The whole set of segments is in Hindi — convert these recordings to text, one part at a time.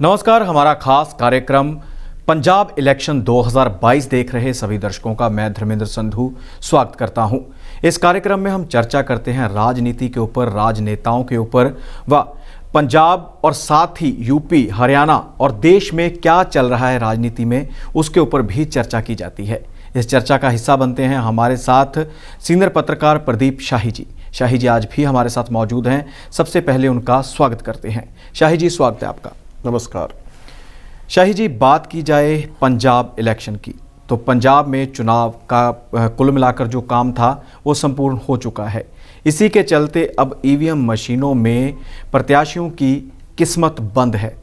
नमस्कार, हमारा खास कार्यक्रम पंजाब इलेक्शन 2022 देख रहे सभी दर्शकों का मैं धर्मेंद्र संधू स्वागत करता हूं। इस कार्यक्रम में हम चर्चा करते हैं राजनीति के ऊपर, राजनेताओं के ऊपर व पंजाब और साथ ही यूपी, हरियाणा और देश में क्या चल रहा है राजनीति में, उसके ऊपर भी चर्चा की जाती है। इस चर्चा का हिस्सा बनते हैं हमारे साथ सीनियर पत्रकार प्रदीप शाही जी। शाही जी आज भी हमारे साथ मौजूद हैं। सबसे पहले उनका स्वागत करते हैं। शाही जी, स्वागत है आपका। नमस्कार। शाही जी, बात की जाए पंजाब इलेक्शन की तो पंजाब में चुनाव का कुल मिलाकर जो काम था वो संपूर्ण हो चुका है। इसी के चलते अब ईवीएम मशीनों में प्रत्याशियों की किस्मत बंद है।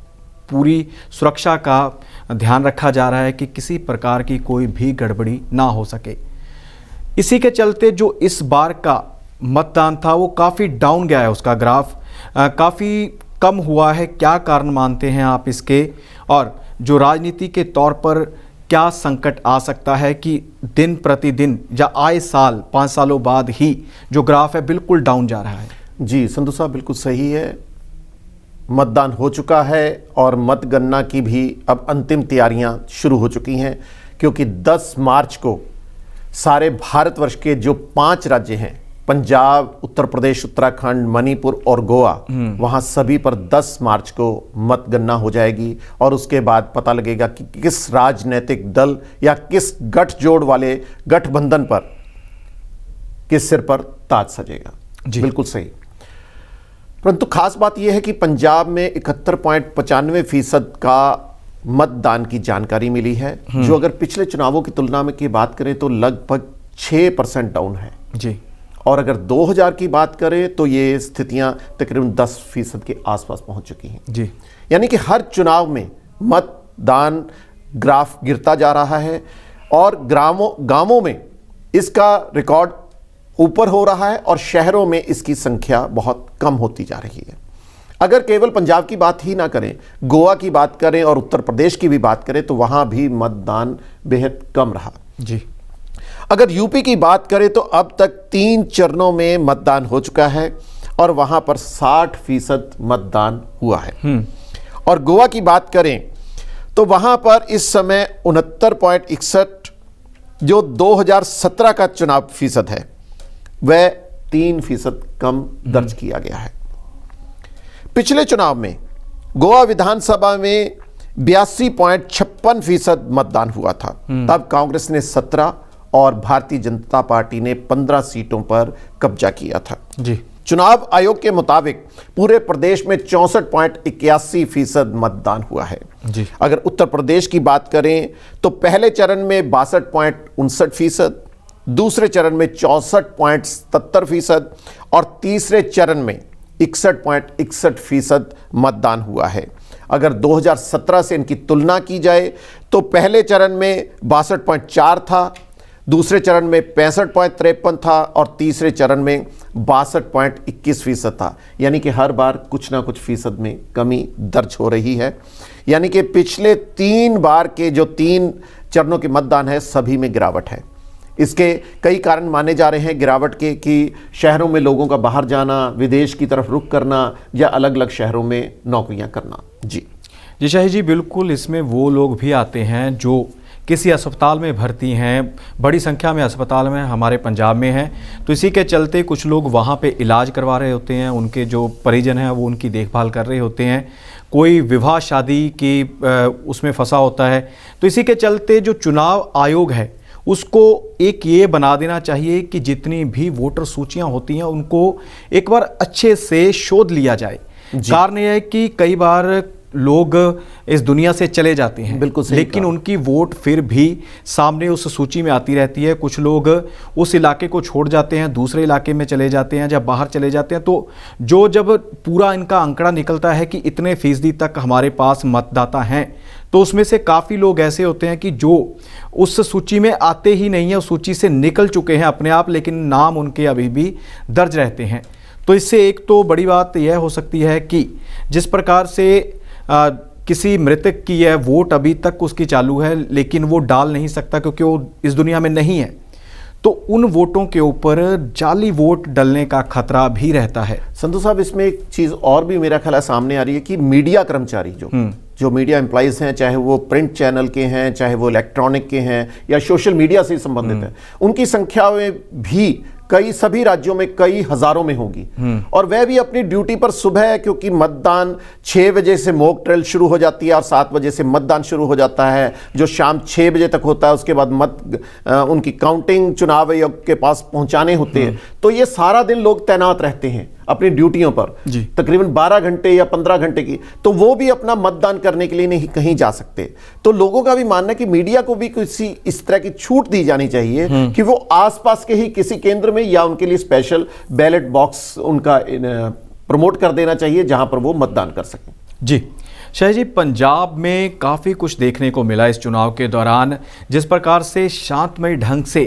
पूरी सुरक्षा का ध्यान रखा जा रहा है कि किसी प्रकार की कोई भी गड़बड़ी ना हो सके। इसी के चलते जो इस बार का मतदान था वो काफ़ी डाउन गया है, उसका ग्राफ काफ़ी कम हुआ है। क्या कारण मानते हैं आप इसके, और जो राजनीति के तौर पर क्या संकट आ सकता है कि दिन प्रतिदिन या आए साल 5 सालों बाद ही जो ग्राफ है बिल्कुल डाउन जा रहा है? जी संधू साहब, बिल्कुल सही है। मतदान हो चुका है और मतगणना की भी अब अंतिम तैयारियां शुरू हो चुकी हैं, क्योंकि 10 मार्च को सारे भारतवर्ष के जो 5 राज्य हैं, पंजाब, उत्तर प्रदेश, उत्तराखंड, मणिपुर और गोवा, वहां सभी पर 10 मार्च को मतगणना हो जाएगी और उसके बाद पता लगेगा कि किस राजनीतिक दल या किस गठजोड़ वाले गठबंधन पर किस सिर पर ताज सजेगा। बिल्कुल सही। परंतु खास बात यह है कि पंजाब में 71.95% का मतदान की जानकारी मिली है, जो अगर पिछले चुनावों की तुलना में की बात करें तो लगभग 6% डाउन है जी। और अगर 2000 की बात करें तो ये स्थितियां तकरीबन 10% के आसपास पहुंच चुकी हैं जी। यानी कि हर चुनाव में मतदान ग्राफ गिरता जा रहा है और गांवों में इसका रिकॉर्ड ऊपर हो रहा है और शहरों में इसकी संख्या बहुत कम होती जा रही है। अगर केवल पंजाब की बात ही ना करें, गोवा की बात करें और उत्तर प्रदेश की भी बात करें तो वहां भी मतदान बेहद कम रहा जी। अगर यूपी की बात करें तो अब तक 3 चरणों में मतदान हो चुका है और वहां पर 60% मतदान हुआ है। और गोवा की बात करें तो वहां पर इस समय 69.61 जो 2017 का चुनाव फीसद है वह 3% कम दर्ज किया गया है। पिछले चुनाव में गोवा विधानसभा में 82.56% मतदान हुआ था। तब कांग्रेस ने 17 और भारतीय जनता पार्टी ने 15 सीटों पर कब्जा किया था जी। चुनाव आयोग के मुताबिक पूरे प्रदेश में 64.81% मतदान हुआ है जी। अगर उत्तर प्रदेश की बात करें तो पहले चरण में 62.59%, दूसरे चरण में 64.77% और तीसरे चरण में 61.61% मतदान हुआ है। अगर 2017 से इनकी तुलना की जाए तो पहले चरण में 62.4 था, दूसरे चरण में 65.53 था और तीसरे चरण में 62.21% था। यानी कि हर बार कुछ ना कुछ फीसद में कमी दर्ज हो रही है। यानी कि पिछले 3 बार के जो 3 चरणों के मतदान है सभी में गिरावट है। इसके कई कारण माने जा रहे हैं गिरावट के, कि शहरों में लोगों का बाहर जाना, विदेश की तरफ रुख करना या अलग अलग शहरों में नौकरियां करना। जी शाही जी, बिल्कुल इसमें वो लोग भी आते हैं जो किसी अस्पताल में भर्ती हैं, बड़ी संख्या में अस्पताल में हमारे पंजाब में हैं, तो इसी के चलते कुछ लोग वहाँ पे इलाज करवा रहे होते हैं, उनके जो परिजन हैं वो उनकी देखभाल कर रहे होते हैं, कोई विवाह शादी की उसमें फंसा होता है। तो इसी के चलते जो चुनाव आयोग है उसको एक ये बना देना चाहिए कि जितनी भी वोटर सूचियाँ होती हैं उनको एक बार अच्छे से शोध लिया जाए। कारण यह है कि कई बार लोग इस दुनिया से चले जाते हैं, बिल्कुल सही, लेकिन उनकी वोट फिर भी सामने उस सूची में आती रहती है। कुछ लोग उस इलाके को छोड़ जाते हैं, दूसरे इलाके में चले जाते हैं, जब बाहर चले जाते हैं तो जब पूरा इनका आंकड़ा निकलता है कि इतने फीसदी तक हमारे पास मतदाता हैं, तो उसमें से काफ़ी लोग ऐसे होते हैं कि जो उस सूची में आते ही नहीं है, उस सूची से निकल चुके हैं अपने आप, लेकिन नाम उनके अभी भी दर्ज रहते हैं। तो इससे एक तो बड़ी बात यह हो सकती है कि जिस प्रकार से किसी मृतक की यह वोट अभी तक उसकी चालू है लेकिन वो डाल नहीं सकता क्योंकि वो इस दुनिया में नहीं है, तो उन वोटों के ऊपर जाली वोट डलने का खतरा भी रहता है। संधू साहब, इसमें एक चीज़ और भी मेरा ख्याल सामने आ रही है कि मीडिया कर्मचारी जो मीडिया एम्प्लॉइज़ हैं, चाहे वो प्रिंट चैनल के हैं, चाहे वो इलेक्ट्रॉनिक के हैं या सोशल मीडिया से संबंधित हैं, उनकी संख्या में भी सभी राज्यों में कई हजारों में होगी। और वह भी अपनी ड्यूटी पर सुबह, क्योंकि मतदान 6 बजे से मॉक ड्रिल शुरू हो जाती है और 7 बजे से मतदान शुरू हो जाता है, जो शाम 6 बजे तक होता है। उसके बाद उनकी काउंटिंग चुनाव आयोग के पास पहुंचाने होते हैं। तो ये सारा दिन लोग तैनात रहते हैं अपनी ड्यूटियों पर, तकरीबन 12 घंटे या 15 घंटे की। तो वो भी अपना मतदान करने के लिए नहीं कहीं जा सकते। तो लोगों का भी मानना है कि मीडिया को भी किसी इस तरह की छूट दी जानी चाहिए कि वो आसपास के ही किसी केंद्र में या उनके लिए स्पेशल बैलेट बॉक्स उनका प्रमोट कर देना चाहिए जहां पर वो मतदान कर सकें। जी शाही जी, पंजाब में काफ़ी कुछ देखने को मिला इस चुनाव के दौरान। जिस प्रकार से शांतमय ढंग से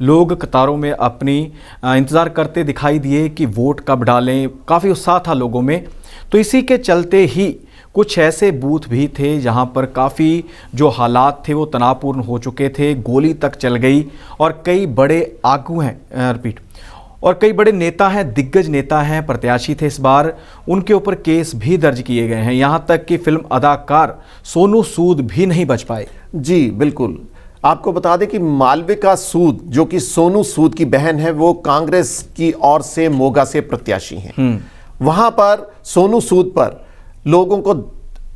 लोग कतारों में अपनी इंतज़ार करते दिखाई दिए कि वोट कब डालें, काफ़ी उत्साह था लोगों में। तो इसी के चलते ही कुछ ऐसे बूथ भी थे जहां पर काफ़ी जो हालात थे वो तनावपूर्ण हो चुके थे, गोली तक चल गई। और कई बड़े आगू हैं और कई बड़े नेता हैं, दिग्गज नेता हैं, प्रत्याशी थे इस बार, उनके ऊपर केस भी दर्ज किए गए हैं। यहाँ तक कि फिल्म अदाकार सोनू सूद भी नहीं बच पाए। जी बिल्कुल, आपको बता दें कि मालविका सूद, जो कि सोनू सूद की बहन है, वो कांग्रेस की ओर से मोगा से प्रत्याशी हैं। वहां पर सोनू सूद पर लोगों को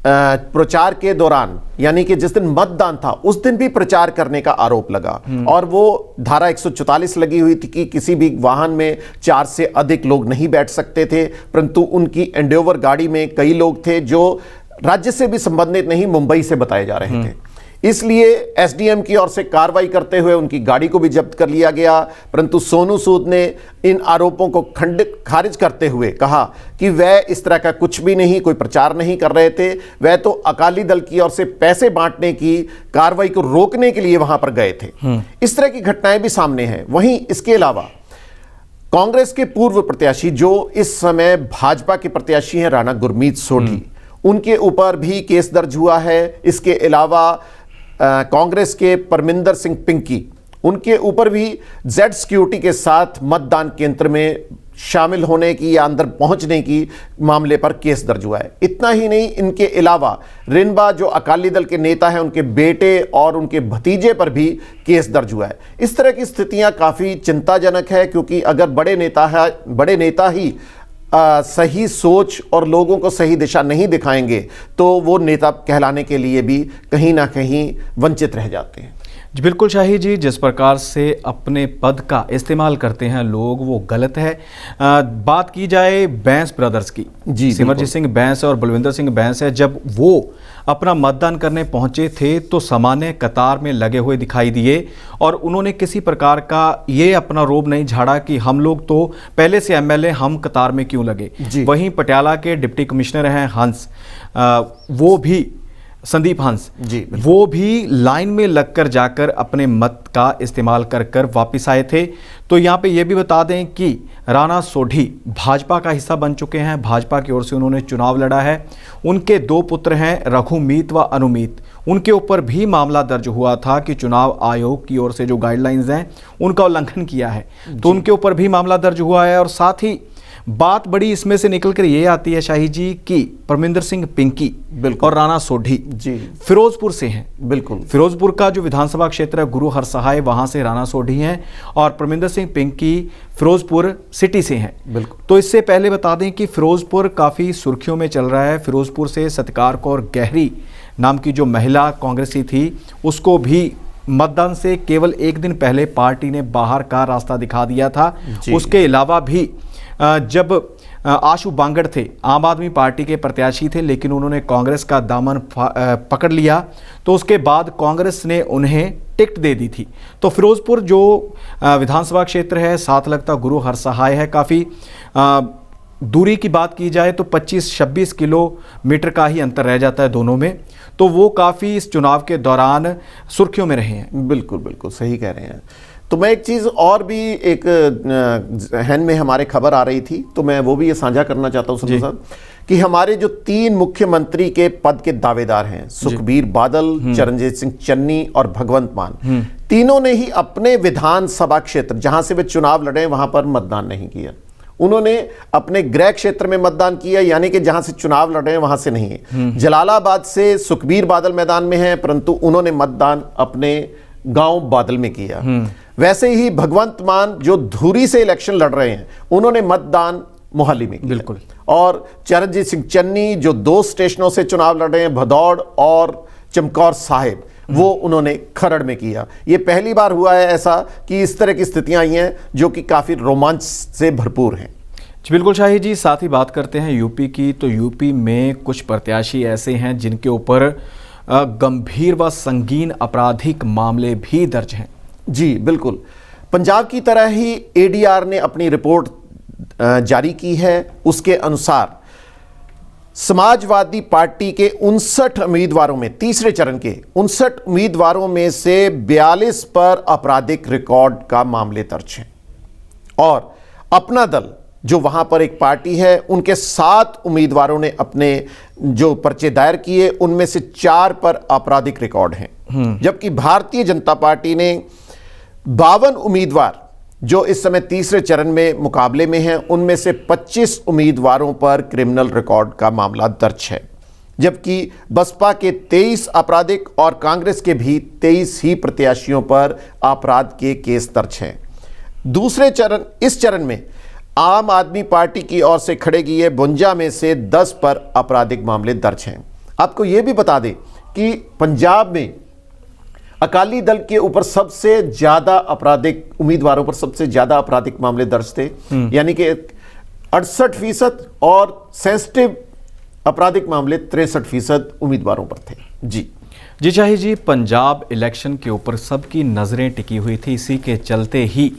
प्रचार के दौरान, यानी कि जिस दिन मतदान था उस दिन भी प्रचार करने का आरोप लगा। और वो धारा 144 लगी हुई थी कि किसी भी वाहन में 4 से अधिक लोग नहीं बैठ सकते थे। परंतु उनकी एंडेवर गाड़ी में कई लोग थे जो राज्य से भी संबंधित नहीं, मुंबई से बताए जा रहे थे। इसलिए एसडीएम की ओर से कार्रवाई करते हुए उनकी गाड़ी को भी जब्त कर लिया गया। परंतु सोनू सूद ने इन आरोपों को खारिज करते हुए कहा कि वह इस तरह का कुछ भी नहीं, कोई प्रचार नहीं कर रहे थे, वह तो अकाली दल की ओर से पैसे बांटने की कार्रवाई को रोकने के लिए वहां पर गए थे। इस तरह की घटनाएं भी सामने हैं। वहीं इसके अलावा कांग्रेस के पूर्व प्रत्याशी, जो इस समय भाजपा के प्रत्याशी हैं, राणा गुरमीत सोढी, उनके ऊपर भी केस दर्ज हुआ है। इसके अलावा कांग्रेस के परमिंदर सिंह पिंकी, उनके ऊपर भी जेड सिक्योरिटी के साथ मतदान केंद्र में शामिल होने की या अंदर पहुंचने की मामले पर केस दर्ज हुआ है। इतना ही नहीं, इनके अलावा रिनबा, जो अकाली दल के नेता हैं, उनके बेटे और उनके भतीजे पर भी केस दर्ज हुआ है। इस तरह की स्थितियां काफ़ी चिंताजनक है, क्योंकि अगर बड़े नेता ही सही सोच और लोगों को सही दिशा नहीं दिखाएंगे तो वो नेता कहलाने के लिए भी कहीं ना कहीं वंचित रह जाते हैं। जी बिल्कुल शाही जी, जिस प्रकार से अपने पद का इस्तेमाल करते हैं लोग, वो गलत है। बात की जाए बैंस ब्रदर्स की, जी सिमरजीत सिंह बैंस और बलविंदर सिंह बैंस है, जब वो अपना मतदान करने पहुंचे थे तो सामान्य कतार में लगे हुए दिखाई दिए और उन्होंने किसी प्रकार का ये अपना रोब नहीं झाड़ा कि हम लोग तो पहले से एमएलए, हम कतार में क्यों लगे। वहीं पटियाला के डिप्टी कमिश्नर हैं हंस, वो भी संदीप हंस जी, वो भी लाइन में लगकर जाकर अपने मत का इस्तेमाल कर कर वापिस आए थे। तो यहाँ पे ये भी बता दें कि राणा सोढी भाजपा का हिस्सा बन चुके हैं, भाजपा की ओर से उन्होंने चुनाव लड़ा है। उनके 2 पुत्र हैं, रघुमीत व अनुमीत, उनके ऊपर भी मामला दर्ज हुआ था कि चुनाव आयोग की ओर से जो गाइडलाइंस हैं उनका उल्लंघन किया है, तो उनके ऊपर भी मामला दर्ज हुआ है। और साथ ही बात बड़ी इसमें से निकल कर ये आती है शाही जी कि परमिंदर सिंह पिंकी और राणा सोढी जी फिरोजपुर से हैं। बिल्कुल, फिरोजपुर का जो विधानसभा क्षेत्र है गुरु हरसहाय, वहां से राणा सोढी हैं और परमिंदर सिंह पिंकी फिरोजपुर सिटी से हैं। बिल्कुल, तो इससे पहले बता दें कि फिरोजपुर काफ़ी सुर्खियों में चल रहा है। फिरोजपुर से सत्कार कौर गहरी नाम की जो महिला कांग्रेसी थी, उसको भी मतदान से केवल 1 दिन पहले पार्टी ने बाहर का रास्ता दिखा दिया था। उसके अलावा भी जब आशु बांगड़ थे, आम आदमी पार्टी के प्रत्याशी थे, लेकिन उन्होंने कांग्रेस का दामन पकड़ लिया, तो उसके बाद कांग्रेस ने उन्हें टिकट दे दी थी। तो फिरोजपुर जो विधानसभा क्षेत्र है, साथ लगता गुरु हरसहाय है, काफ़ी दूरी की बात की जाए तो 25-26 किलोमीटर का ही अंतर रह जाता है दोनों में। तो वो काफ़ी इस चुनाव के दौरान सुर्खियों में रहे हैं। बिल्कुल बिल्कुल सही कह रहे हैं। तो मैं एक चीज़ और भी, एक जहन में हमारे खबर आ रही थी, तो मैं वो भी ये साझा करना चाहता हूँ संधू साहब, कि हमारे जो 3 मुख्यमंत्री के पद के दावेदार हैं, सुखबीर बादल, चरणजीत सिंह चन्नी और भगवंत मान, तीनों ने ही अपने विधानसभा क्षेत्र जहां से वे चुनाव लड़े वहां पर मतदान नहीं किया। उन्होंने अपने गृह क्षेत्र में मतदान किया, यानी कि जहां से चुनाव लड़ रहे हैं वहां से नहीं है। जलालाबाद से सुखबीर बादल मैदान में हैं, परंतु उन्होंने मतदान अपने गांव बादल में किया। वैसे ही भगवंत मान जो धुरी से इलेक्शन लड़ रहे हैं, उन्होंने मतदान मोहाली में किया। बिल्कुल। और चरणजीत सिंह चन्नी जो 2 स्टेशनों से चुनाव लड़ रहे हैं, भदौड़ और चमकौर साहिब, वो उन्होंने खरड़ में किया। ये पहली बार हुआ है ऐसा कि इस तरह की स्थितियां आई हैं जो कि काफी रोमांच से भरपूर हैं। जी बिल्कुल शाही जी, साथ ही बात करते हैं यूपी की। तो यूपी में कुछ प्रत्याशी ऐसे हैं जिनके ऊपर गंभीर व संगीन आपराधिक मामले भी दर्ज हैं। जी बिल्कुल, पंजाब की तरह ही एडीआर ने अपनी रिपोर्ट जारी की है। उसके अनुसार समाजवादी पार्टी के 59 उम्मीदवारों में, तीसरे चरण के 59 उम्मीदवारों में से 42 पर आपराधिक रिकॉर्ड का मामले दर्ज हैं। और अपना दल जो वहां पर एक पार्टी है, उनके 7 उम्मीदवारों ने अपने जो पर्चे दायर किए, उनमें से 4 पर आपराधिक रिकॉर्ड हैं। जबकि भारतीय जनता पार्टी ने 52 उम्मीदवार जो इस समय तीसरे चरण में मुकाबले में हैं, उनमें से 25 उम्मीदवारों पर क्रिमिनल रिकॉर्ड का मामला दर्ज है। जबकि बसपा के 23 आपराधिक और कांग्रेस के भी 23 ही प्रत्याशियों पर अपराध के केस दर्ज हैं। इस चरण में आम आदमी पार्टी की ओर से खड़े किए 52 में से 10 पर आपराधिक मामले दर्ज हैं। आपको यह भी बता दें कि पंजाब में अकाली दल के ऊपर सबसे ज्यादा आपराधिक उम्मीदवारों पर सबसे ज्यादा आपराधिक मामले दर्ज थे, यानी कि 68% और सेंसिटिव आपराधिक मामले 63% उम्मीदवारों पर थे। जी शाही जी, पंजाब इलेक्शन के ऊपर सबकी नजरें टिकी हुई थी। इसी के चलते ही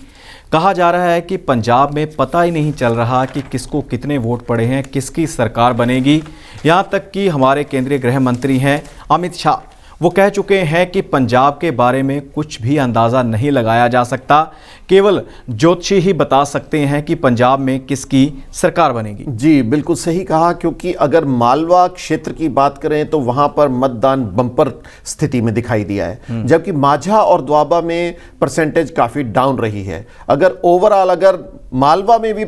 कहा जा रहा है कि पंजाब में पता ही नहीं चल रहा कि किसको कितने वोट पड़े हैं, किसकी सरकार बनेगी। यहाँ तक कि हमारे केंद्रीय गृह मंत्री हैं अमित शाह, वो कह चुके हैं कि पंजाब के बारे में कुछ भी अंदाज़ा नहीं लगाया जा सकता, केवल ज्योतिषी ही बता सकते हैं कि पंजाब में किसकी सरकार बनेगी। जी बिल्कुल सही कहा, क्योंकि अगर मालवा क्षेत्र की बात करें तो वहां पर मतदान बम्पर स्थिति में दिखाई दिया है, जबकि माझा और द्वाबा में परसेंटेज काफ़ी डाउन रही है। अगर ओवरऑल अगर मालवा में भी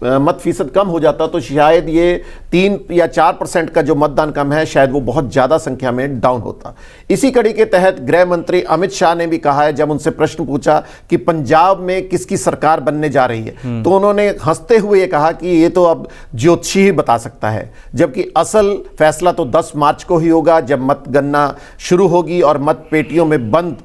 मत फीसद कम हो जाता तो शायद ये 3 या 4% का जो मतदान कम है, शायद वो बहुत ज़्यादा संख्या में डाउन होता। इसी कड़ी के तहत गृह मंत्री अमित शाह ने भी कहा है, जब उनसे प्रश्न पूछा कि पंजाब में किसकी सरकार बनने जा रही है, तो उन्होंने हंसते हुए ये कहा कि ये तो अब ज्योतिषी ही बता सकता है, जबकि असल फैसला तो 10 मार्च को ही होगा, जब मतगणना शुरू होगी और मत पेटियों में बंद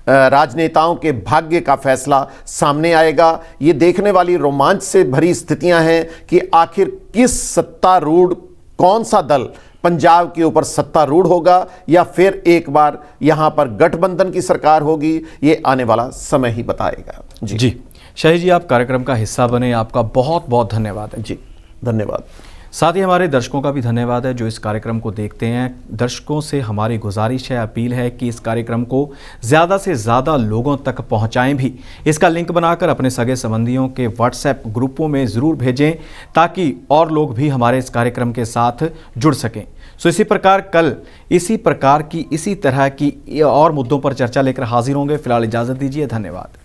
राजनेताओं के भाग्य का फैसला सामने आएगा। ये देखने वाली रोमांच से भरी स्थितियां हैं कि आखिर किस सत्तारूढ़, कौन सा दल पंजाब के ऊपर सत्तारूढ़ होगा, या फिर एक बार यहां पर गठबंधन की सरकार होगी। ये आने वाला समय ही बताएगा। जी शाही जी, आप कार्यक्रम का हिस्सा बने, आपका बहुत बहुत धन्यवाद है। जी धन्यवाद। साथ ही हमारे दर्शकों का भी धन्यवाद है जो इस कार्यक्रम को देखते हैं। दर्शकों से हमारी गुजारिश है, अपील है कि इस कार्यक्रम को ज़्यादा से ज़्यादा लोगों तक पहुंचाएं भी। इसका लिंक बनाकर अपने सगे संबंधियों के व्हाट्सएप ग्रुपों में ज़रूर भेजें, ताकि और लोग भी हमारे इस कार्यक्रम के साथ जुड़ सकें। सो इसी प्रकार कल इसी तरह की और मुद्दों पर चर्चा लेकर हाजिर होंगे। फिलहाल इजाज़त दीजिए, धन्यवाद।